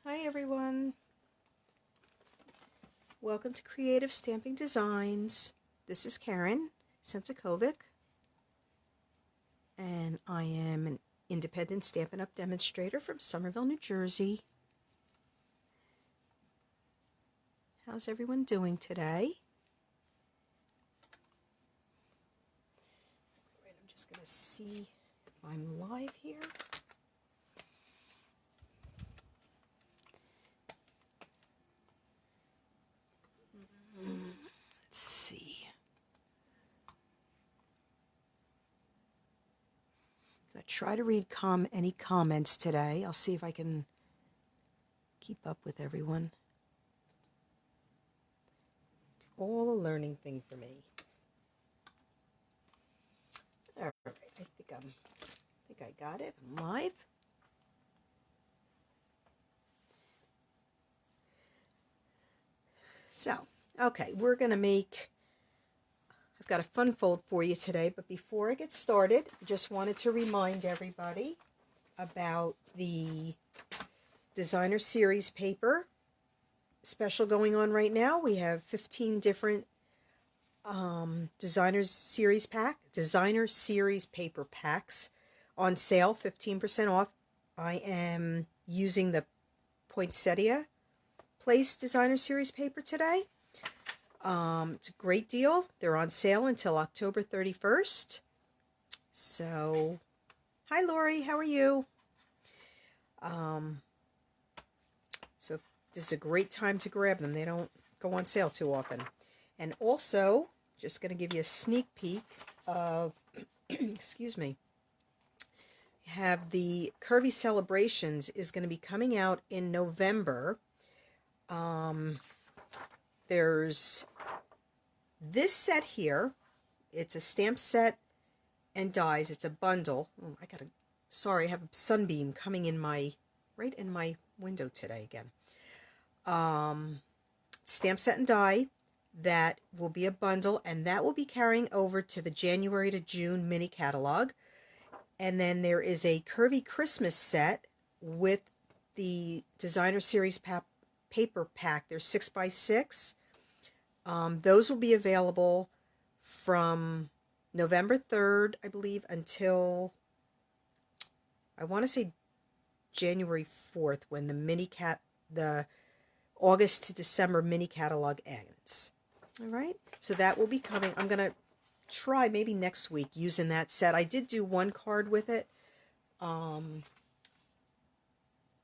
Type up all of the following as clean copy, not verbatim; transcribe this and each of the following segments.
Hi everyone, welcome to Creative Stamping Designs. This is Karen Sensikovic, and I am an independent Stampin' Up! Demonstrator from Somerville, New Jersey. How's everyone doing today? Right, I'm just going to see if I'm live here. Let's see. I'm going to try to read any comments today. I'll see if I can keep up with everyone. It's all a learning thing for me. All right, I think I got it. I'm live. So, okay, we're going to I've got a fun fold for you today, but before I get started, I just wanted to remind everybody about the Designer Series paper special going on right now. We have 15 different Designer Series paper packs on sale, 15% off. I am using the Poinsettia Place Designer Series paper today. It's a great deal. They're on sale until October 31st. So, hi Lori, how are you? So this is a great time to grab them. They don't go on sale too often. And also, just going to give you a sneak peek of, excuse me, have the Curvy Celebrations is going to be coming out in November. There's this set here. It's a stamp set and dies. It's a bundle. Oh, sorry, I have a sunbeam coming in right in my window today again. Stamp set and die. That will be a bundle, and that will be carrying over to the January to June mini catalog. And then there is a Curvy Christmas set with the Designer Series paper pack. They're 6x6. Those will be available from November 3rd, I believe, until, I want to say January 4th, when the August to December mini catalog ends. All right, so that will be coming. I'm going to try maybe next week using that set. I did do one card with it, but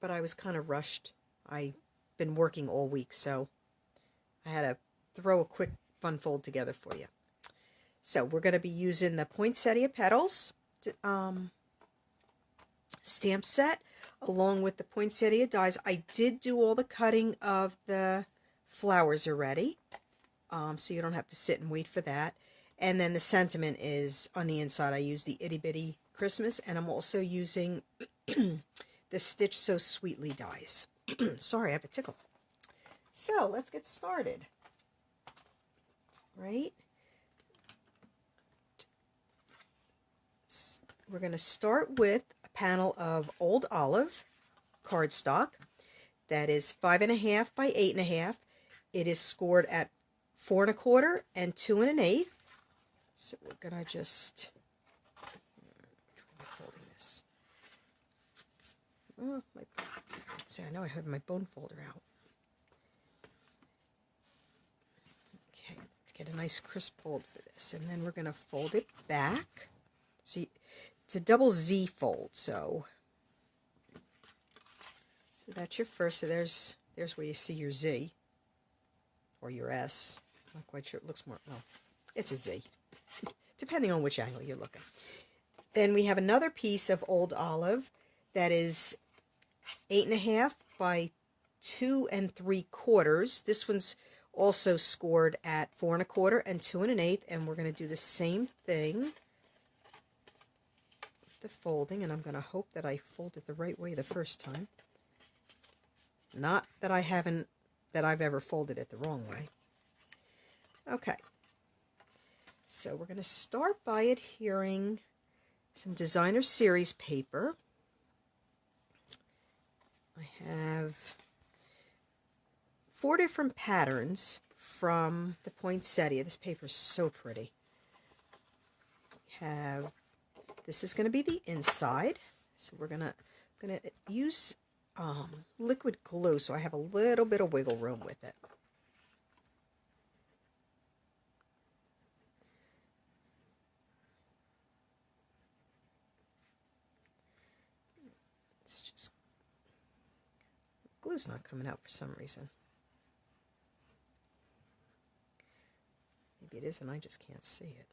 I was kind of rushed. I've been working all week, so I had to throw a quick fun fold together for you. So we're going to be using the Poinsettia Petals stamp set along with the Poinsettia dies. I did do all the cutting of the flowers already, so you don't have to sit and wait for that. And then the sentiment is on the inside. I use the Itty Bitty Christmas, and I'm also using the Stitch So Sweetly dies. Sorry, I have a tickle. So let's get started. Right? We're going to start with a panel of Old Olive cardstock that is 5.5 by 8.5. It is scored at 4 1/4 and 2 1/8. So we're going to just folding this. Oh, see, I know I have my bone folder out. Okay, let's get a nice crisp fold for this, and then we're going to fold it back. So it's a double Z fold, so that's your first. So there's where you see your Z or your S. I'm not quite sure. It looks more, well, it's a Z, depending on which angle you're looking. Then we have another piece of Old Olive that is 8.5 by 2 3/4. This one's also scored at 4 1/4 and 2 1/8, and we're going to do the same thing. The folding, and I'm going to hope that I fold it the right way the first time. Not that I've ever folded it the wrong way. Okay, so we're going to start by adhering some Designer Series paper. I have 4 different patterns from the Poinsettia. This paper is so pretty. This is going to be the inside, so we're gonna use liquid glue, so I have a little bit of wiggle room with it. It's just, glue's not coming out for some reason. Maybe it is and I just can't see it.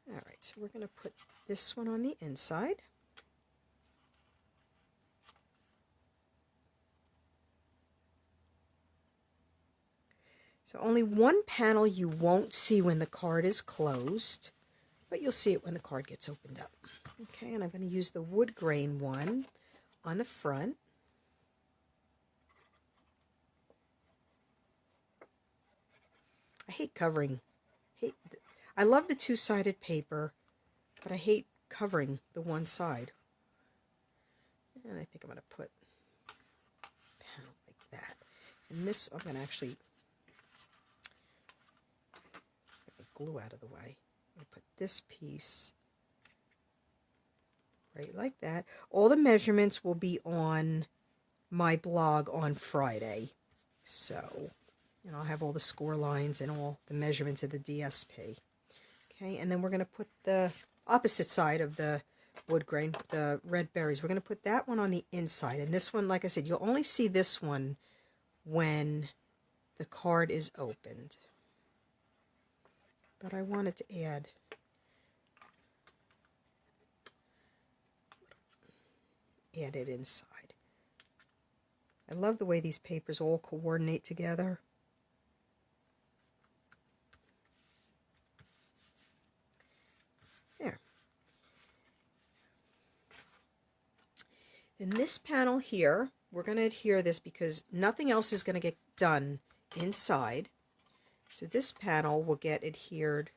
Alright, so we're going to put this one on the inside. So only one panel you won't see when the card is closed, but you'll see it when the card gets opened up. Okay, and I'm going to use the wood grain one on the front. I hate covering. I love the two-sided paper, but I hate covering the one side. And I think I'm going to put a panel like that. And this, I'm going to actually get the glue out of the way. I'm going to put this piece right like that. All the measurements will be on my blog on Friday. So, and I'll have all the score lines and all the measurements of the DSP. Okay, and then we're going to put the opposite side of the wood grain, the red berries. We're going to put that one on the inside. And this one, like I said, you'll only see this one when the card is opened. But I wanted to add it inside. I love the way these papers all coordinate together. There. In this panel here, we're going to adhere this because nothing else is going to get done inside. So this panel will get adhered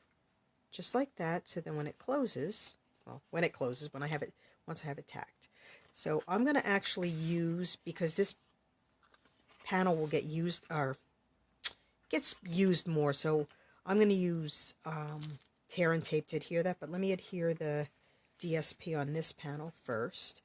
just like that. So then when it closes, well, when I have it, once I have it tacked. So I'm going to actually use, because this panel will get used, or gets used more, so I'm going to use tear and tape to adhere that, but let me adhere the DSP on this panel first.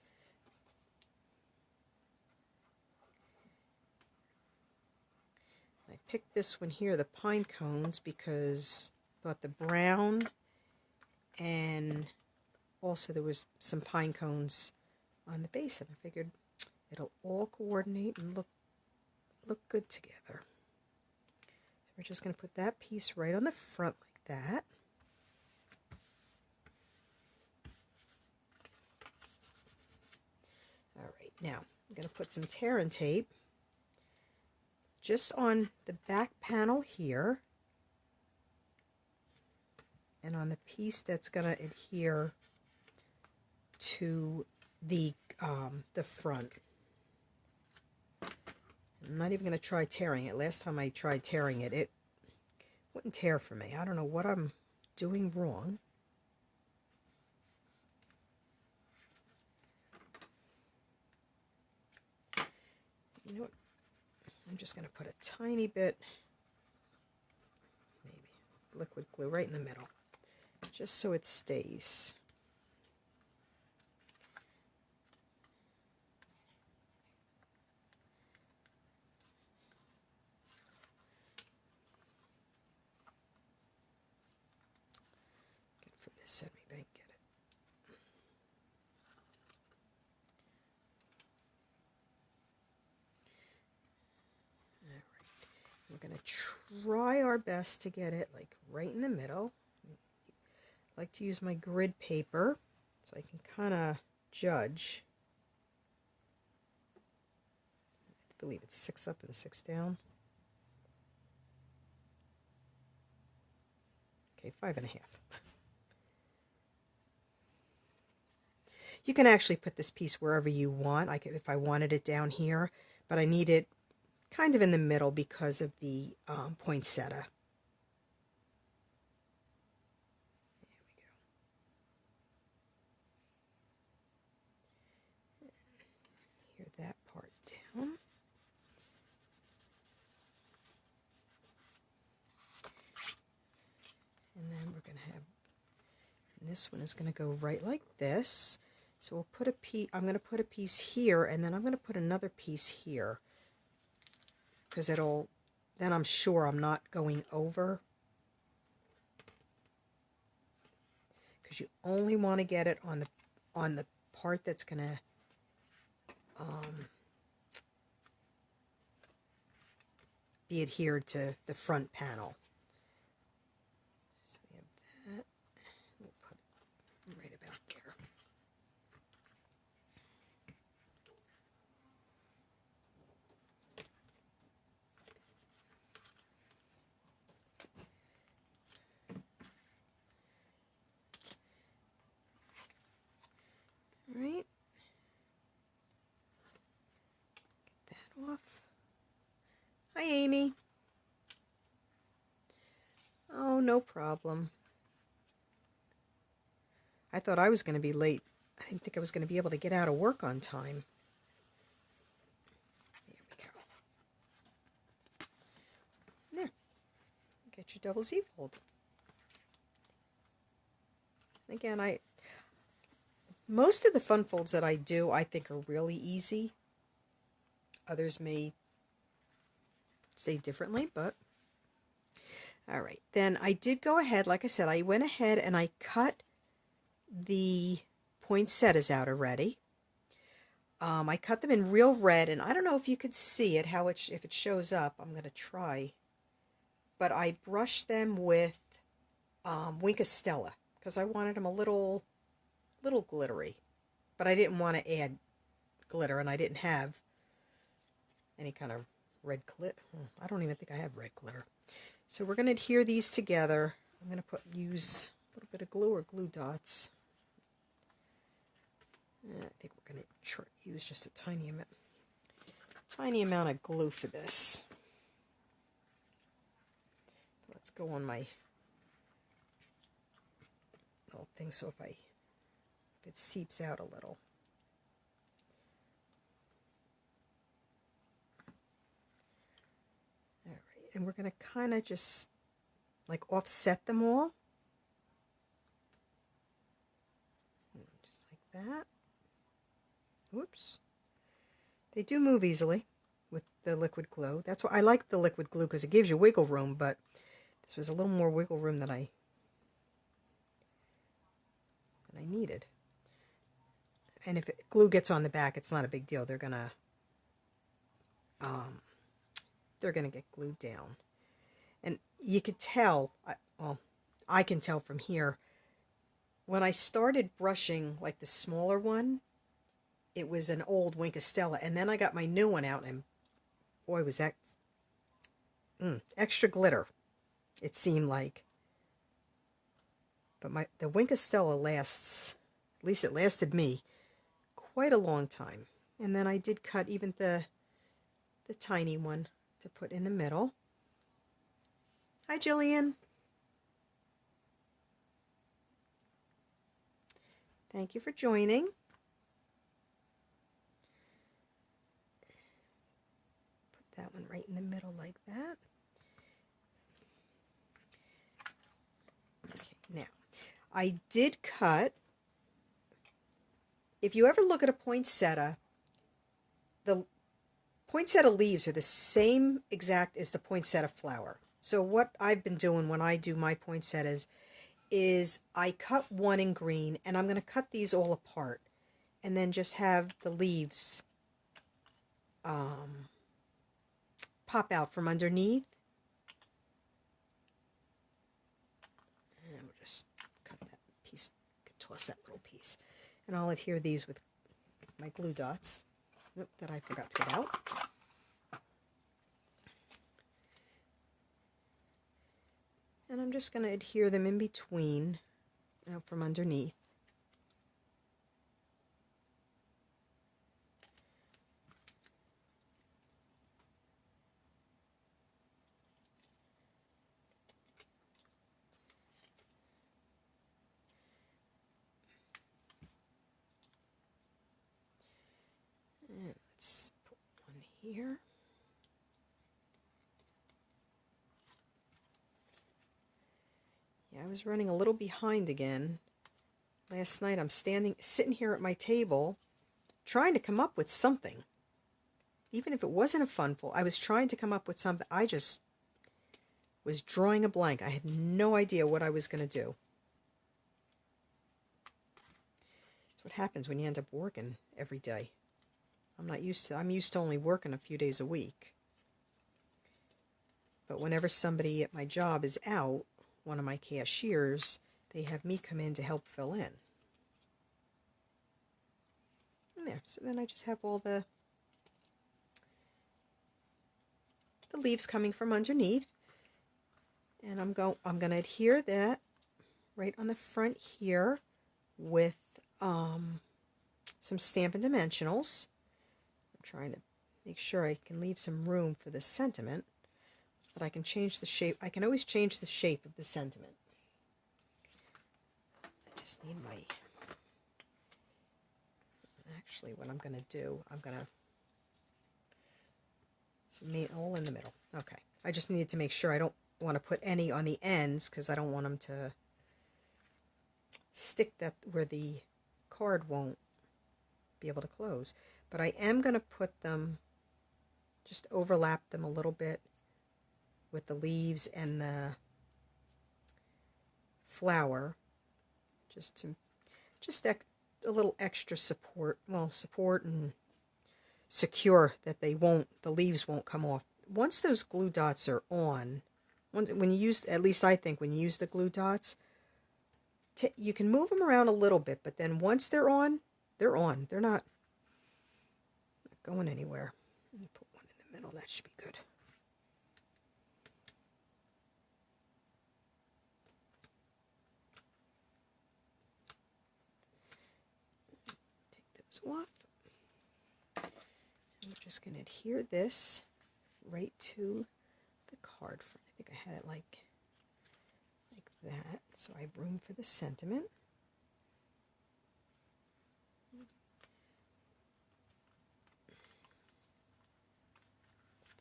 I picked this one here, the pine cones, because I thought the brown and also there was some pine cones on the base, and I figured it'll all coordinate and look good together. So we're just going to put that piece right on the front like that. Alright, now I'm going to put some tear and tape just on the back panel here and on the piece that's going to adhere to the front. I'm not even going to try tearing it. Last time I tried tearing it, it wouldn't tear for me. I don't know what I'm doing wrong. You know what? I'm just going to put a tiny bit, maybe, liquid glue right in the middle, just so it stays. Get from this side, maybe I can get it. We're going to try our best to get it like right in the middle. I like to use my grid paper so I can kind of judge. I believe it's 6 up and 6 down. Okay, 5.5. You can actually put this piece wherever you want. I could, if I wanted it down here, but I need it kind of in the middle because of the poinsettia. There we go. Here that part down. this one is going to go right like this. So we'll put a piece, I'm going to put a piece here, and then I'm going to put another piece here, because it'll, then I'm sure I'm not going over, because you only want to get it on the part that's going to be adhered to the front panel. So we have that. We'll put it right about there. All right. Get that off. Hi, Amy. Oh, no problem. I thought I was going to be late. I didn't think I was going to be able to get out of work on time. There we go. There. Get your double Z fold. Again, most of the fun folds that I do, I think are really easy. Others may say differently, but all right. Then I did go ahead, like I said, I went ahead and I cut the poinsettias out already. I cut them in real red, and I don't know if you could see it, if it shows up. I'm going to try. But I brushed them with Winkostella, because I wanted them a little glittery. But I didn't want to add glitter, and I didn't have any kind of red glitter. I don't even think I have red glitter. So we're going to adhere these together. I'm going to use a little bit of glue or glue dots. I think we're going to use just a tiny amount of glue for this. Let's go on my little thing, so if it seeps out a little. All right, and we're going to kind of just like offset them all. Just like that. Whoops. They do move easily with the liquid glue. That's why I like the liquid glue, because it gives you wiggle room, but this was a little more wiggle room than I needed. And if glue gets on the back, it's not a big deal. They're gonna get glued down. And you could tell, well, I can tell from here, when I started brushing like the smaller one, it was an old Winkostella, and then I got my new one out, and boy, was that extra glitter, it seemed like. But the Winkostella lasts, at least it lasted me, quite a long time. And then I did cut even the tiny one to put in the middle. Hi, Jillian. Thank you for joining. Put that one right in the middle like that. Okay, now, I did cut, if you ever look at a poinsettia, the poinsettia leaves are the same exact as the poinsettia flower. So what I've been doing when I do my poinsettias is I cut one in green, and I'm going to cut these all apart and then just have the leaves pop out from underneath. And we'll just cut that piece, toss that little piece. And I'll adhere these with my glue dots that I forgot to get out. And I'm just going to adhere them in between, from underneath. And let's put one here. Yeah, I was running a little behind again. Last night I'm sitting here at my table trying to come up with something. Even if it wasn't a funful, I was trying to come up with something. I just was drawing a blank. I had no idea what I was going to do. That's what happens when you end up working every day. I'm used to only working a few days a week. But whenever somebody at my job is out, one of my cashiers, they have me come in to help fill in. And there. So then I just have all the leaves coming from underneath. And I'm going to adhere that right on the front here with some Stampin' Dimensionals. I'm trying to make sure I can leave some room for the sentiment, but I can change the shape. I can always change the shape of the sentiment. I just need my... Actually, what I'm going to do, I'm going to... all in the middle. Okay. I just needed to make sure I don't want to put any on the ends because I don't want them to stick that where the card won't be able to close. But I am going to put them, just overlap them a little bit with the leaves and the flower, just a little extra support. Well, support and secure that the leaves won't come off. Once those glue dots are on, when you use, at least I think when you use the glue dots, you can move them around a little bit, but then once they're on, they're on. They're not going anywhere. Let me put one in the middle. That should be good. Take those off. And we're just going to adhere this right to the card front. I think I had it like that, so I have room for the sentiment.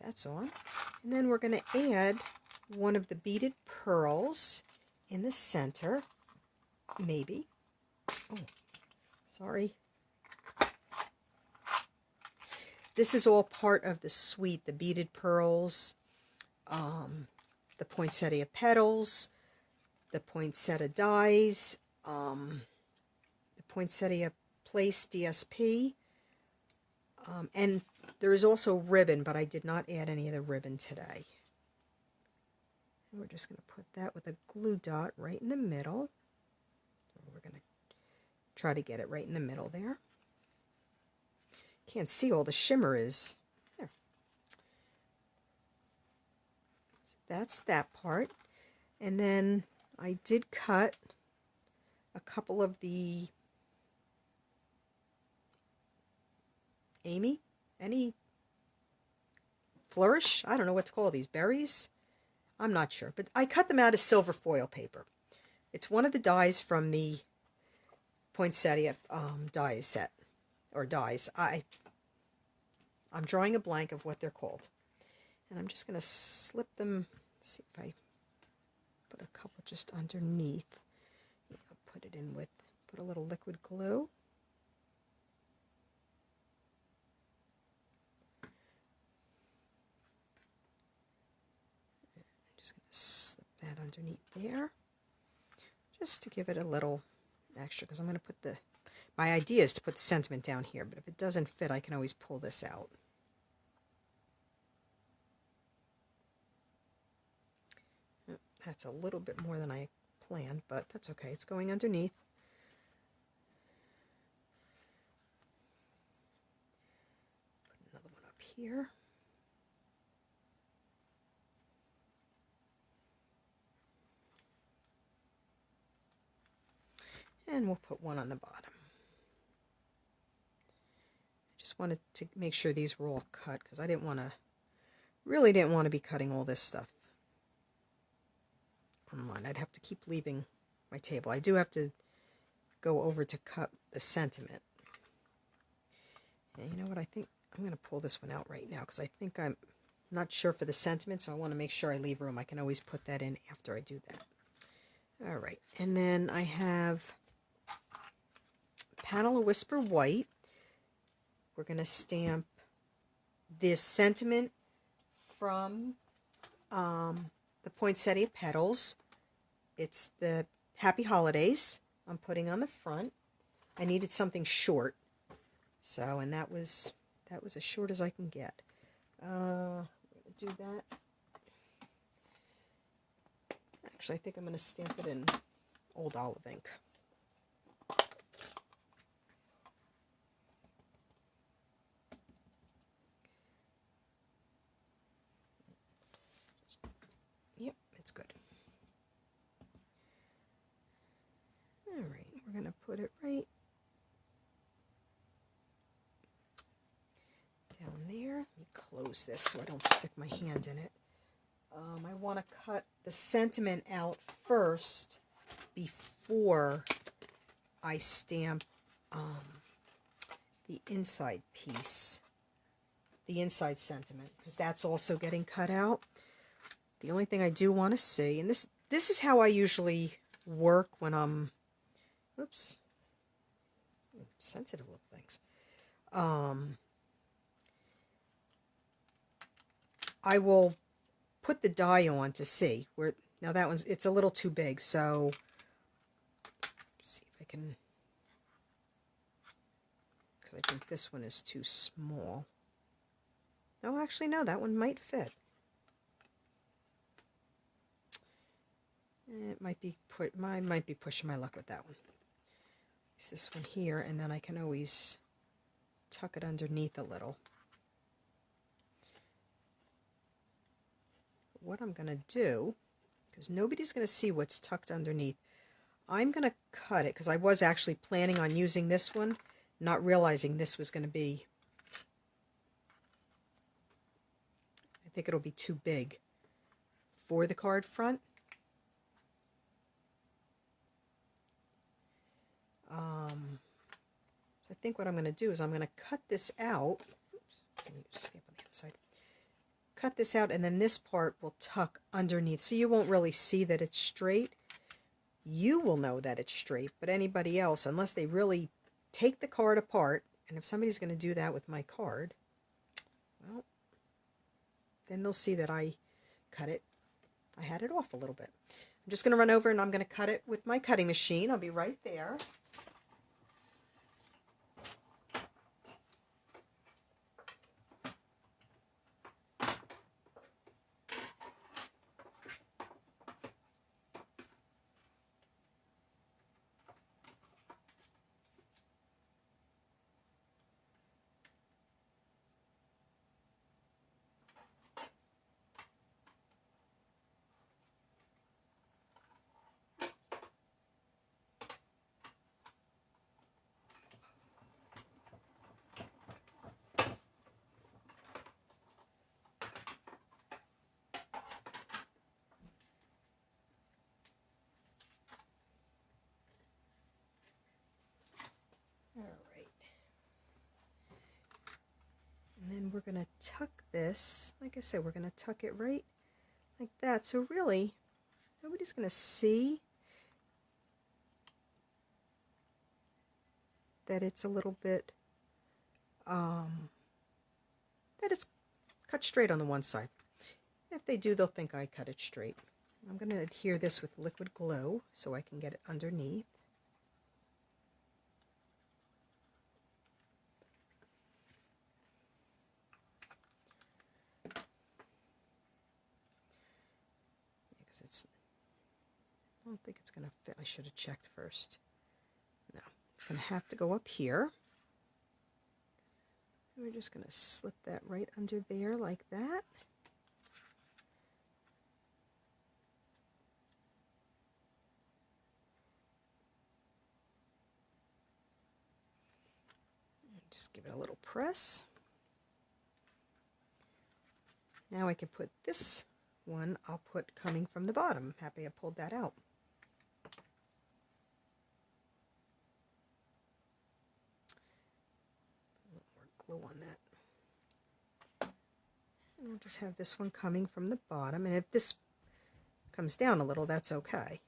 That's on. And then we're going to add one of the beaded pearls in the center. Maybe. Oh, sorry. This is all part of the suite, the beaded pearls, the poinsettia petals, the poinsettia dies, the poinsettia place DSP, and there is also ribbon, but I did not add any of the ribbon today. And we're just going to put that with a glue dot right in the middle. We're going to try to get it right in the middle there. Can't see all the shimmer is. There. So that's that part. And then I did cut a couple of the any flourish? I don't know what to call these. Berries? I'm not sure. But I cut them out of silver foil paper. It's one of the dies from the Poinsettia die set. Or dies. I'm drawing a blank of what they're called. And I'm just going to slip them. Let's see if I put a couple just underneath. I'll put it in with, put a little liquid glue. I'm just going to slip that underneath there. Just to give it a little extra, because I'm going to put the, my idea is to put the sentiment down here, but if it doesn't fit, I can always pull this out. That's a little bit more than I planned, but that's okay. It's going underneath. Put another one up here. And we'll put one on the bottom. I just wanted to make sure these were all cut because I didn't want to, really didn't want to be cutting all this stuff on mine. I'd have to keep leaving my table. I do have to go over to cut the sentiment. And you know what, I think I'm going to pull this one out right now because I think I'm not sure for the sentiment, so I want to make sure I leave room. I can always put that in after I do that. All right, and then I have Panel of Whisper White. We're going to stamp this sentiment from the Poinsettia Petals. It's the Happy Holidays I'm putting on the front. I needed something short, so, and that was as short as I can get. We're going to do that. Actually, I think I'm going to stamp it in Old Olive ink. Yep, it's good. All right, we're going to put it right down there. Let me close this so I don't stick my hand in it. I want to cut the sentiment out first before I stamp the inside piece, the inside sentiment, because that's also getting cut out. The only thing I do want to see, and this is how I usually work when I'm, oops, sensitive little things. I will put the die on to see where. Now that one's, it's a little too big, so let's see if I can, because I think this one is too small. No, actually no, that one might fit. It might be might be pushing my luck with that one. It's this one here, and then I can always tuck it underneath a little. What I'm going to do, because nobody's going to see what's tucked underneath, I'm going to cut it, because I was actually planning on using this one, not realizing this was going to be, I think it'll be too big for the card front. So I think what I'm going to do is I'm going to cut this out. Oops, let me just stamp on the other side. Cut this out, and then this part will tuck underneath, so you won't really see that it's straight. You will know that it's straight, but anybody else, unless they really take the card apart, and if somebody's going to do that with my card, well, then they'll see that I cut it. I had it off a little bit. I'm just going to run over and I'm going to cut it with my cutting machine. I'll be right there. Alright. And then we're going to tuck this, like I said, we're going to tuck it right like that. So really, nobody's going to see that it's a little bit, that it's cut straight on the one side. If they do, they'll think I cut it straight. I'm going to adhere this with liquid glue so I can get it underneath. Because it's, I don't think it's going to fit. I should have checked first. No, it's going to have to go up here. And we're just going to slip that right under there like that. Just give it a little press. Now I can put this one, I'll put coming from the bottom. Happy I pulled that out. A little more glue on that. And we'll just have this one coming from the bottom, and if this comes down a little, that's okay.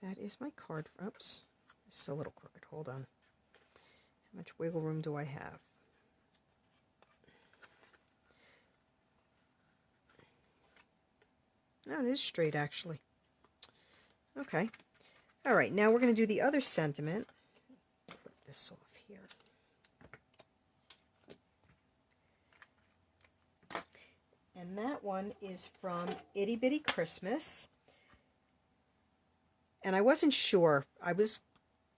that is my card. Oops, this is a little crooked. Hold on. How much wiggle room do I have? No, it is straight actually. Okay. All right, now we're going to do the other sentiment. Put this off here. And that one is from Itty Bitty Christmas. And I wasn't sure.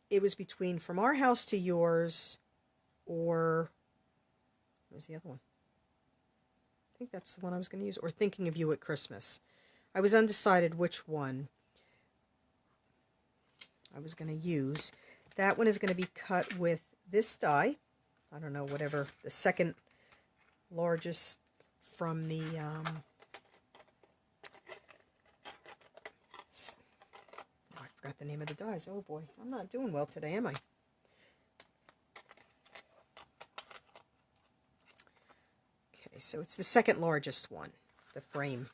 It was between From Our House to Yours or, what was the other one? I think that's the one I was going to use, or Thinking of You at Christmas. I was undecided which one I was going to use. That one is going to be cut with this die. I don't know, whatever, the second largest from the I forgot the name of the dies. Oh boy, I'm not doing well today, am I? Okay, so it's the second largest one, the frame.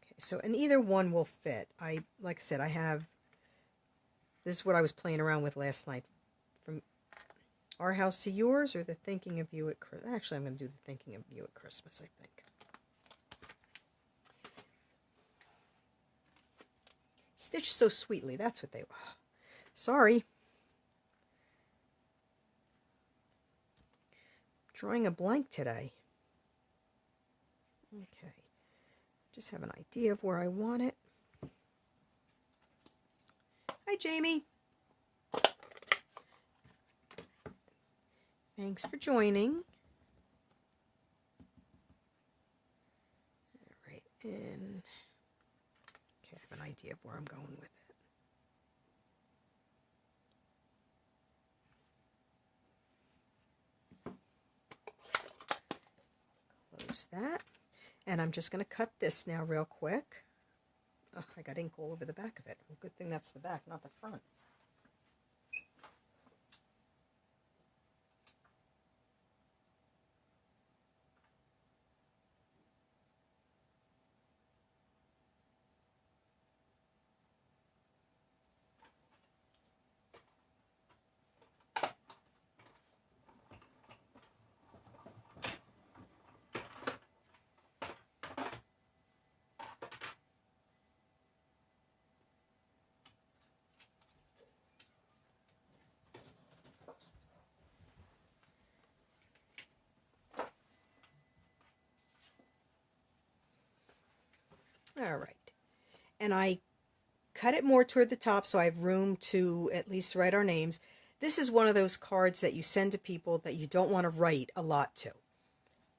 Okay, so and either one will fit. Like I said, I have, this is what I was playing around with last night. From Our House to Yours or the Thinking of You at Christmas. Actually, I'm going to do the Thinking of You at Christmas, I think. Stitch so sweetly, that's what they were. Sorry. Drawing a blank today. Okay. Just have an idea of where I want it. Hi, Jamie. Thanks for joining. All right, and okay, I have an idea of where I'm going with it. Close that. And I'm just going to cut this now real quick. Oh, I got ink all over the back of it. Well, good thing that's the back, not the front. All right. And I cut it more toward the top so I have room to at least write our names. This is one of those cards that you send to people that you don't want to write a lot to.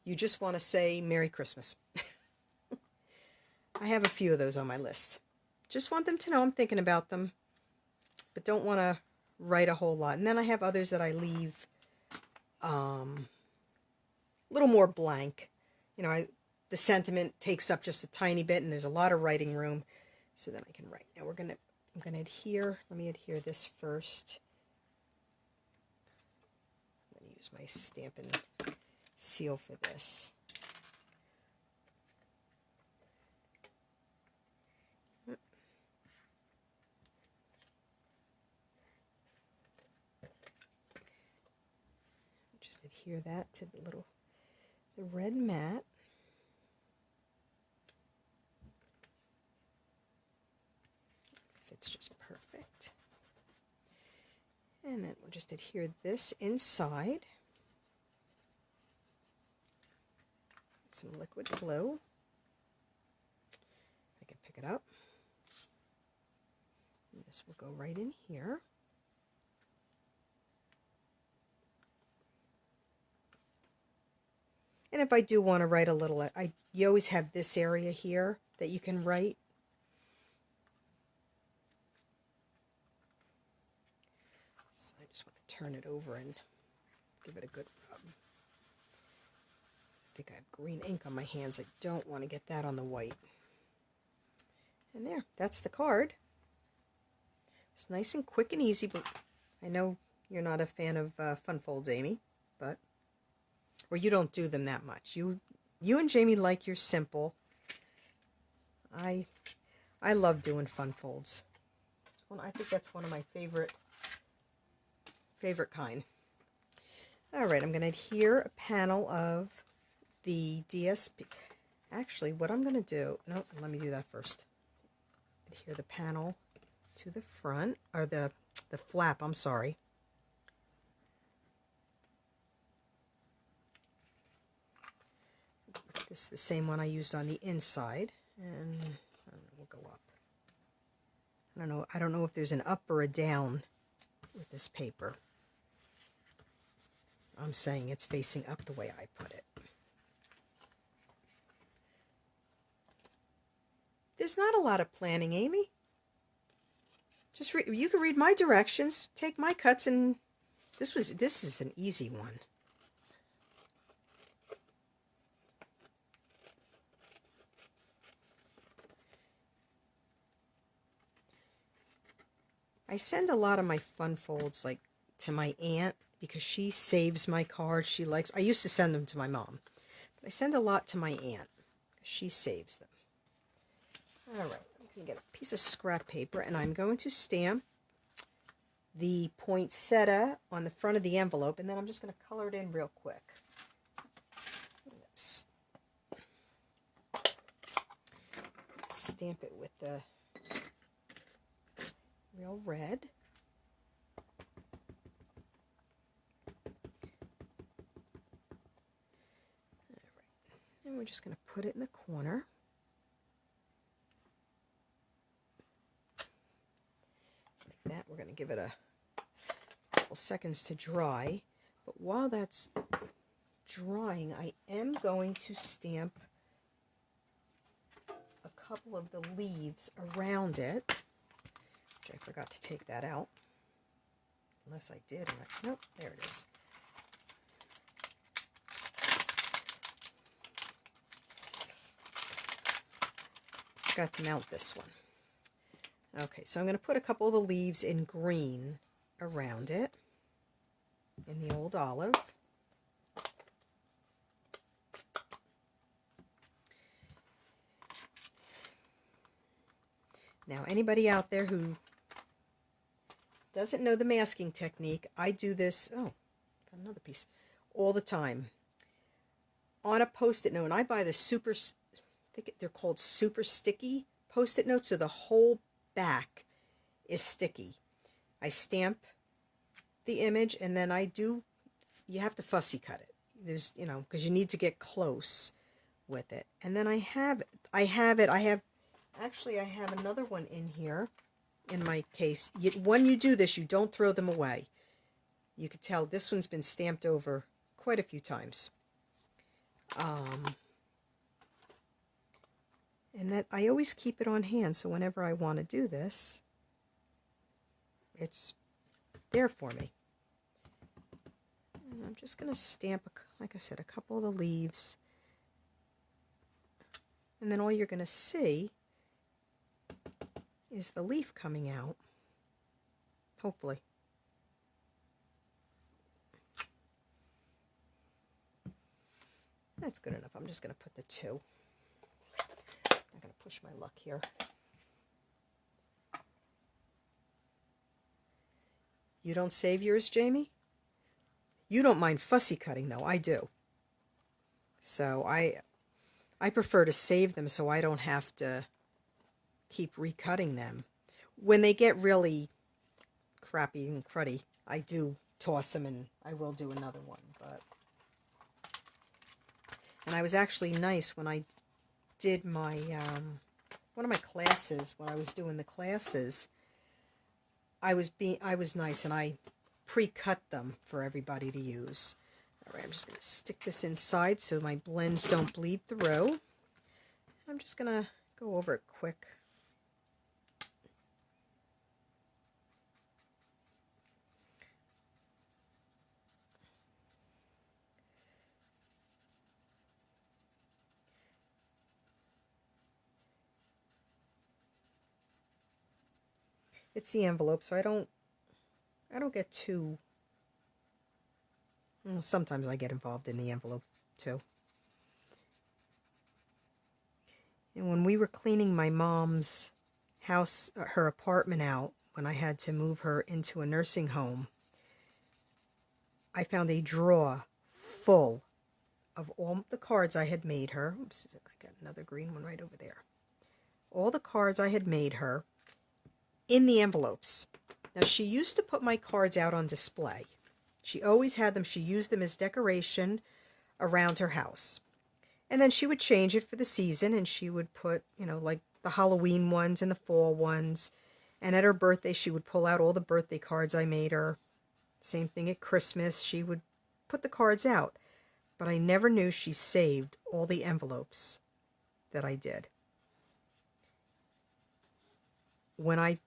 You just want to say Merry Christmas. I have a few of those on my list. Just want them to know I'm thinking about them, but don't want to write a whole lot. And then I have others that I leave a little more blank. You know, the sentiment takes up just a tiny bit and there's a lot of writing room, so then I can write. Now I'm going to adhere. Let me adhere this first. I'm going to use my Stampin' seal for this. Just adhere that to the red mat. Fits just perfect. And then we'll just adhere this inside. Some liquid glue. I can pick it up. And this will go right in here. And if I do want to write a little, you always have this area here that you can write. So I just want to turn it over and give it a good rub. I think I have green ink on my hands. I don't want to get that on the white. And there, that's the card. It's nice and quick and easy, but I know you're not a fan of fun folds, Amy, but or you don't do them that much. You and Jamie like your simple. I I love doing fun folds. I think that's one of my favorite kind. All right, I'm going to adhere a panel of the DSP. Actually, what I'm going to do, no, let me do that first. Adhere the panel to the front, or the flap, I'm sorry. This is the same one I used on the inside, and we'll go up. I don't know if there's an up or a down with this paper. I'm saying it's facing up the way I put it. There's not a lot of planning, Amy. Just you can read my directions, take my cuts, and this is an easy one. I send a lot of my fun folds like to my aunt because she saves my cards. She likes. I used to send them to my mom, but I send a lot to my aunt because she saves them. All right, I'm going to get a piece of scrap paper and I'm going to stamp the poinsettia on the front of the envelope, and then I'm just going to color it in real quick. Stamp it with the real red. All right. And we're just going to put it in the corner. Like that. We're going to give it a couple seconds to dry. But while that's drying, I am going to stamp a couple of the leaves around it. Which I forgot to take that out. Unless I did. Nope, there it is. Forgot to mount this one. Okay, so I'm going to put a couple of the leaves in green around it, in the old olive. Now, anybody out there who doesn't know the masking technique, I do this, got another piece, all the time. On a Post-it note, and I buy the super, I think they're called super sticky Post-it notes, so the whole back is sticky. I stamp the image, and then you have to fussy cut it. There's, because you need to get close with it. And then I have another one in here in my case. When you do this, you don't throw them away. You could tell this one's been stamped over quite a few times. And that I always keep it on hand, so whenever I want to do this, it's there for me. And I'm just going to stamp, like I said, a couple of the leaves. And then all you're going to see is the leaf coming out, hopefully. That's good enough. I'm just going to put the two. I'm going to push my luck here. You don't save yours, Jamie? You don't mind fussy cutting, though. I do. So I prefer to save them so I don't have to keep recutting them. When they get really crappy and cruddy, I do toss them, and I will do another one. And I was actually nice when I did my one of my classes. When I was doing the classes, I was nice, and I pre-cut them for everybody to use. All right, I'm just going to stick this inside so my blends don't bleed through. I'm just going to go over it quick. It's the envelope, so I don't get too. Well, sometimes I get involved in the envelope too. And when we were cleaning my mom's her apartment out when I had to move her into a nursing home, I found a drawer full of all the cards I had made her. Oops, I got another green one right over there. All the cards I had made her in the envelopes. Now, she used to put my cards out on display. She always had them. She used them as decoration around her house. And then she would change it for the season, and she would put, like the Halloween ones and the fall ones. And at her birthday, she would pull out all the birthday cards I made her. Same thing at Christmas. She would put the cards out. But I never knew she saved all the envelopes that I did. When I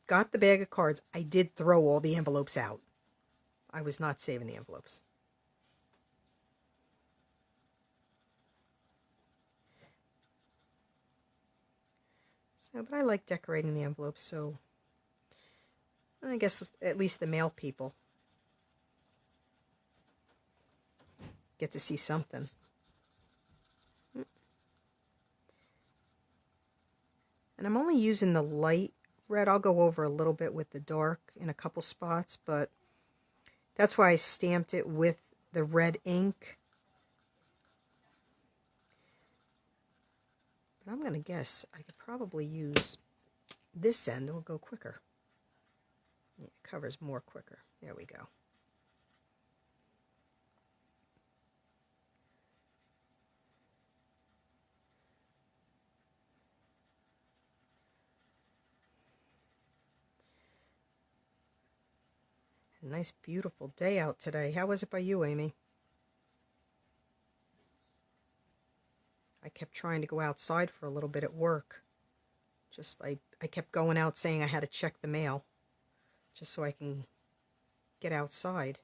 got the bag of cards, I did throw all the envelopes out. I was not saving the envelopes. So, but I like decorating the envelopes, so I guess at least the mail people get to see something. And I'm only using the light red. I'll go over a little bit with the dark in a couple spots, but that's why I stamped it with the red ink. But I'm going to guess I could probably use this end. It will go quicker. Yeah, it covers more quicker. There we go. A nice, beautiful day out today. How was it by you, Amy? I kept trying to go outside for a little bit at work. I kept going out saying I had to check the mail just so I can get outside.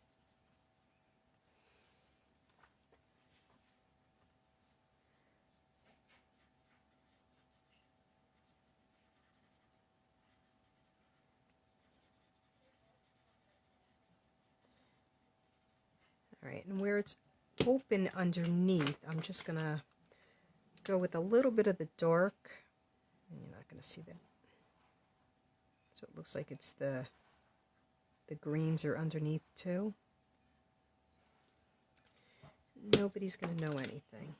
Alright, and where it's open underneath, I'm just going to go with a little bit of the dark. And you're not going to see that. So it looks like it's the greens are underneath too. Nobody's going to know anything.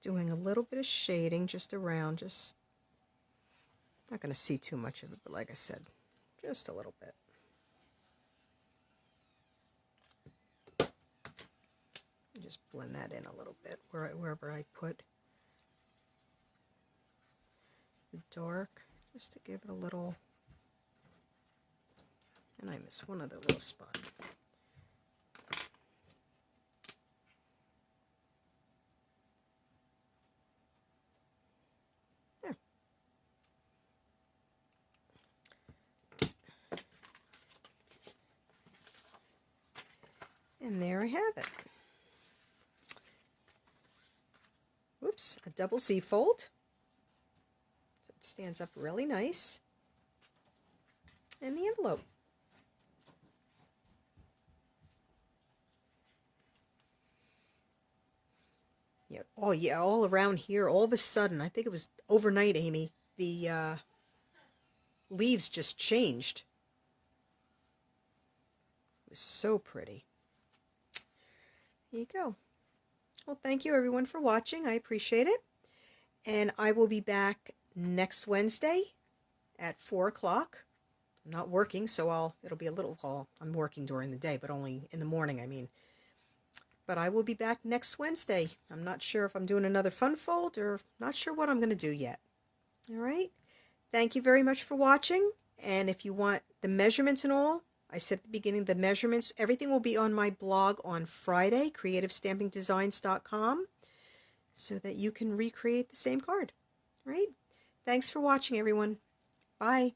Doing a little bit of shading just around, just not going to see too much of it, but like I said, just a little bit. Just blend that in a little bit wherever I put the dark, just to give it a little, and I missed one other little spot. And there I have it. Oops, a double Z fold. So it stands up really nice. And the envelope. Yeah, oh yeah, all around here, all of a sudden, I think it was overnight, Amy, the leaves just changed. It was so pretty. There you go. Well, thank you everyone for watching. I appreciate it. And I will be back next Wednesday at 4 o'clock. I'm not working, so it'll be a little, well, I'm working during the day, but only in the morning, I mean. But I will be back next Wednesday. I'm not sure if I'm doing another fun fold or not sure what I'm going to do yet. All right. Thank you very much for watching. And if you want the measurements and all, I said at the beginning, the measurements, everything will be on my blog on Friday, creativestampingdesigns.com, so that you can recreate the same card. All right? Thanks for watching, everyone. Bye.